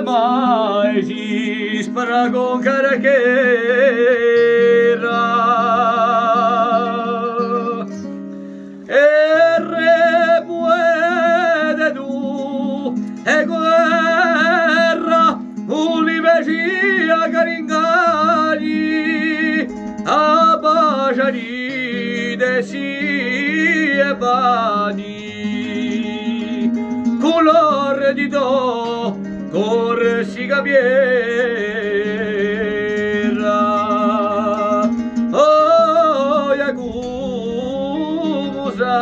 mai si spara con caraquera e remuede tu e guerra universia caringani a bajari de si e bani color di do corsi capiera oh Yakuza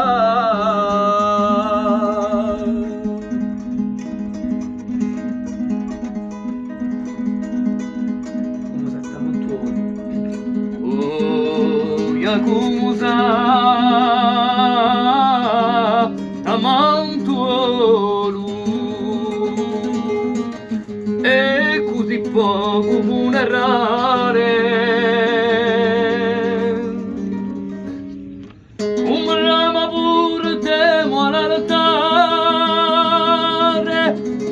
oh Yakuza tamantuolu e così poco vulnerare un ramo pur temo all'altare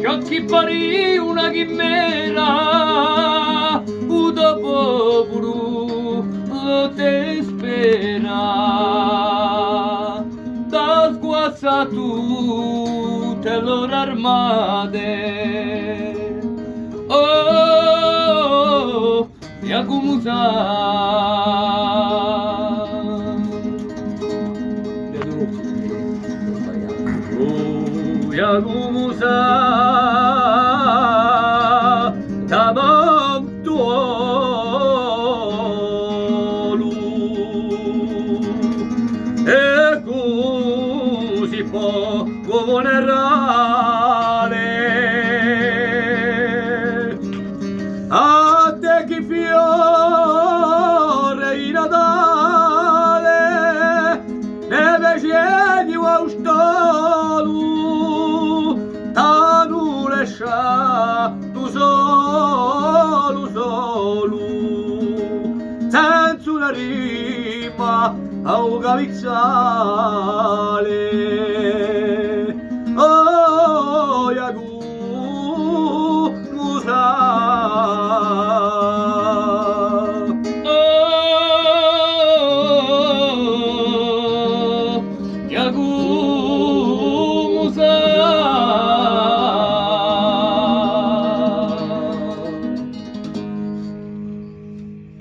che chi parì una chimera u dopo puru lo te spera da sguazza tutte loro armate oh, Yakuza oh, Yakuza tamantuolu e così poco vulnerare a te chi fiore in Natale neve cieli o austolu tanu lescia tu solu senza una rima a un cavizzale